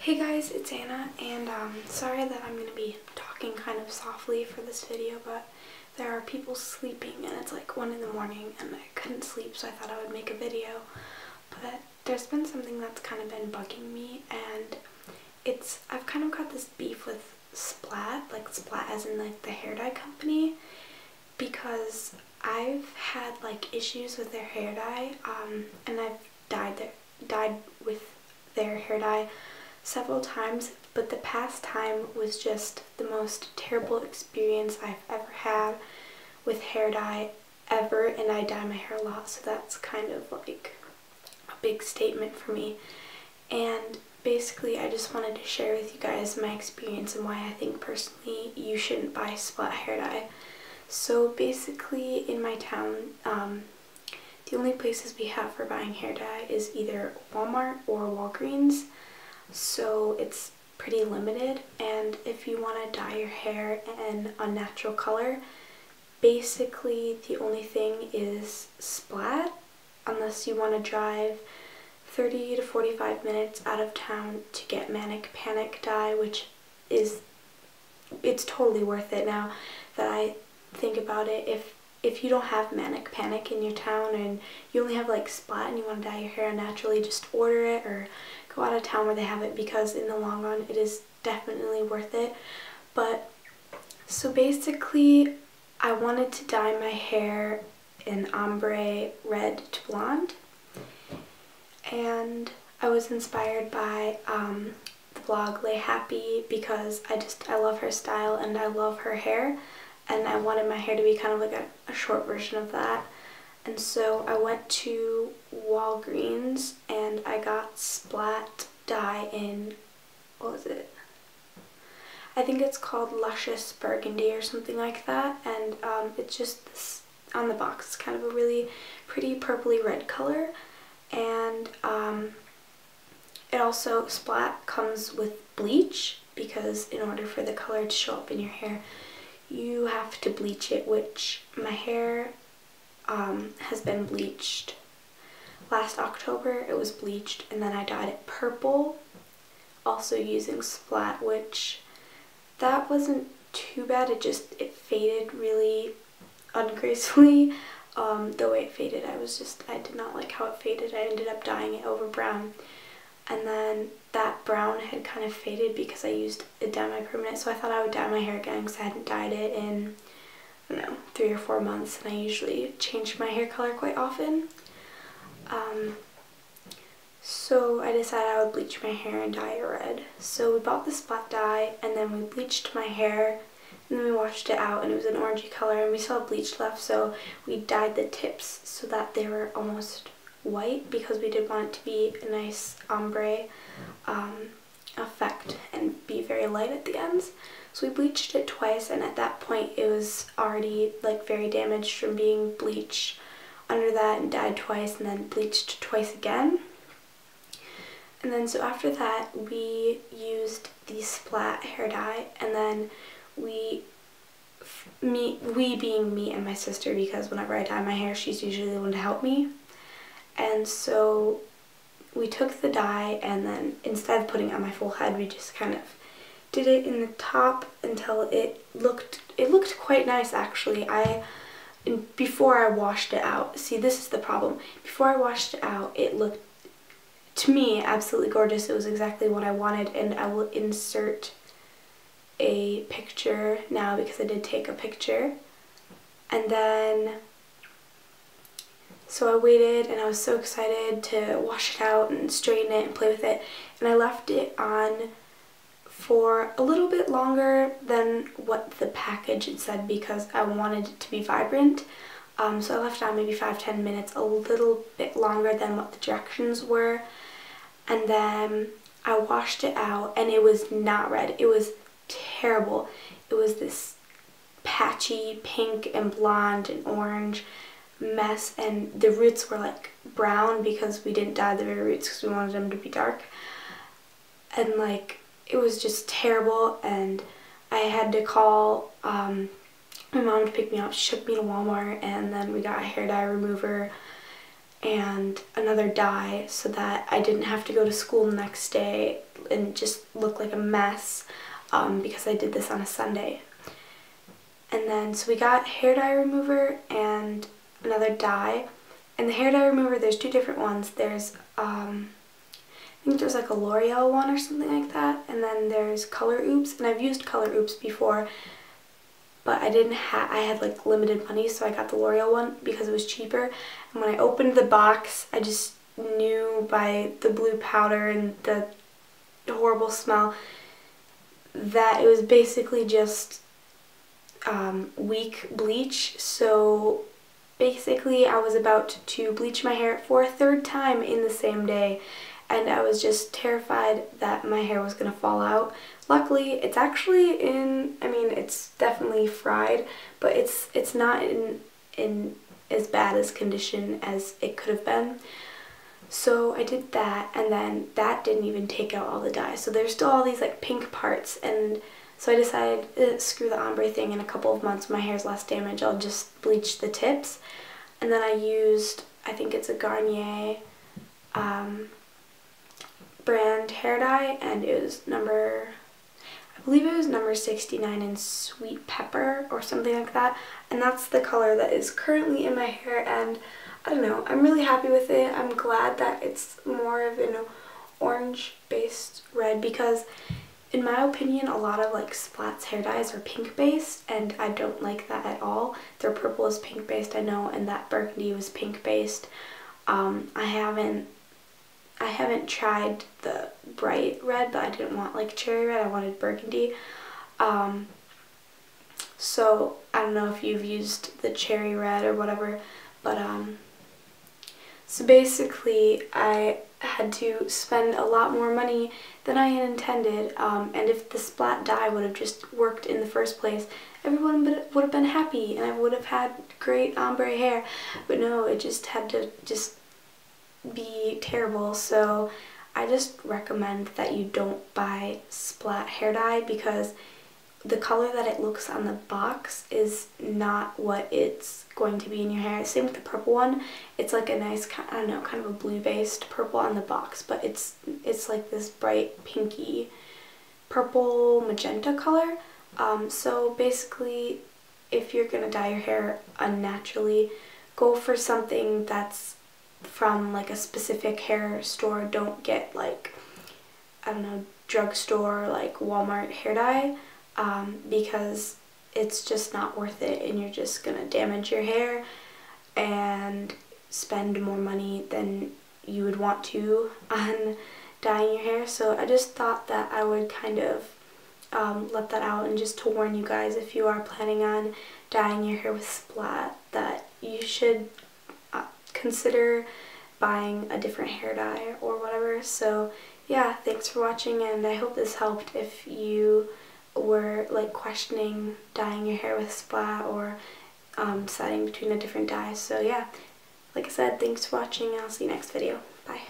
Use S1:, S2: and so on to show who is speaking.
S1: Hey guys, it's Anna, and sorry that I'm going to be talking kind of softly for this video, but there are people sleeping and it's like 1 in the morning and I couldn't sleep, so I thought I would make a video. But there's been something that's kind of been bugging me, and I've kind of got this beef with Splat, like Splat as in like the hair dye company, because I've had like issues with their hair dye, and I've dyed with their hair dye several times, but the past time was just the most terrible experience I've ever had with hair dye ever, and I dye my hair a lot, so that's kind of like a big statement for me. And basically I just wanted to share with you guys my experience and why I think personally you shouldn't buy Splat hair dye. So basically in my town, the only places we have for buying hair dye is either Walmart or Walgreens. So it's pretty limited, and if you want to dye your hair in a natural color, basically the only thing is Splat, unless you want to drive 30 to 45 minutes out of town to get Manic Panic dye, which it's totally worth it now that I think about it. If you don't have Manic Panic in your town and you only have like Splat and you want to dye your hair naturally, just order it or go out of town where they have it, because in the long run it is definitely worth it. But so basically I wanted to dye my hair in ombre red to blonde, and I was inspired by the blog Lay Happy, because I love her style and I love her hair, and I wanted my hair to be kind of like a short version of that. And so I went to Walgreens and I got Splat dye in, what was it? I think it's called Luscious Burgundy or something like that, and it's just this, on the box, it's kind of a really pretty purpley red color. And it also, Splat comes with bleach, because in order for the color to show up in your hair you have to bleach it, which my hair has been bleached. Last October it was bleached, and then I dyed it purple, also using Splat, which that wasn't too bad. It faded really ungracefully. The way it faded, I did not like how it faded. I ended up dyeing it over brown, and then that brown had kind of faded because I used a dye my permanent, so I thought I would dye my hair again because I hadn't dyed it in, I don't know, 3 or 4 months, and I usually change my hair color quite often. So I decided I would bleach my hair and dye it red. So we bought the Splat dye, and then we bleached my hair, and then we washed it out, and it was an orangey color, and we still had bleach left, so we dyed the tips so that they were almost white, because we did want it to be a nice ombre effect and be very light at the ends. So we bleached it twice, and at that point it was already like very damaged from being bleached under that and dyed twice and then bleached twice again. And then so after that we used the Splat hair dye, and then we being me and my sister, because whenever I dye my hair she's usually the one to help me. And so we took the dye, and then instead of putting it on my full head, we just kind of did it in the top until it looked quite nice, actually. Before I washed it out, see, this is the problem. Before I washed it out, it looked, to me, absolutely gorgeous. It was exactly what I wanted, and I will insert a picture now because I did take a picture. And then so I waited, and I was so excited to wash it out and straighten it and play with it, and I left it on for a little bit longer than what the package had said, because I wanted it to be vibrant. So I left it on maybe 5-10 minutes, a little bit longer than what the directions were, and then I washed it out, and it was not red. It was terrible. It was this patchy pink and blonde and orange mess, and the roots were like brown because we didn't dye the very roots because we wanted them to be dark, and like it was just terrible. And I had to call my mom to pick me up. She took me to Walmart, and then we got a hair dye remover, and another dye so that I didn't have to go to school the next day and just look like a mess because I did this on a Sunday. And then, so we got hair dye remover and another dye. And the hair dye remover, there's two different ones. There's, I think there's like a L'Oreal one or something like that. And then there's Color Oops, and I've used Color Oops before, but I had like limited money, so I got the L'Oreal one because it was cheaper. And when I opened the box, I just knew by the blue powder and the horrible smell that it was basically just weak bleach. So basically I was about to bleach my hair for a third time in the same day, and I was just terrified that my hair was going to fall out. Luckily, it's actually it's definitely fried, but it's not in as bad as condition as it could have been. So I did that, and then that didn't even take out all the dye. So there's still all these like pink parts, and so I decided, screw the ombre thing, in a couple of months when my hair's less damaged, I'll just bleach the tips. And then I used, I think it's a Garnier brand hair dye, and it was I believe it was number 69 in Sweet Pepper or something like that. And that's the color that is currently in my hair, and I don't know, I'm really happy with it. I'm glad that it's more of an orange-based red, because in my opinion, a lot of like Splat's hair dyes are pink-based, and I don't like that at all. Their purple is pink-based, I know, and that burgundy was pink-based. I haven't tried the bright red, but I didn't want like cherry red, I wanted burgundy. So I don't know if you've used the cherry red or whatever, but so basically I had to spend a lot more money than I had intended, and if the Splat dye would have just worked in the first place, everyone would have been happy and I would have had great ombre hair. But no, it just had to be terrible. So I just recommend that you don't buy Splat hair dye, because the color that it looks on the box is not what it's going to be in your hair. Same with the purple one. It's like a nice, I don't know, kind of a blue-based purple on the box, but it's like this bright pinky purple magenta color. So basically, if you're gonna dye your hair unnaturally, go for something that's from like a specific hair store. Don't get like, I don't know, drugstore like Walmart hair dye, because it's just not worth it, and you're just gonna damage your hair and spend more money than you would want to on dyeing your hair. So I just thought that I would kind of let that out, and just to warn you guys, if you are planning on dyeing your hair with Splat, that you should consider buying a different hair dye or whatever. So yeah, thanks for watching, and I hope this helped if you were like questioning dyeing your hair with Splat or deciding between a different dye. So yeah, like I said, thanks for watching, and I'll see you next video. Bye.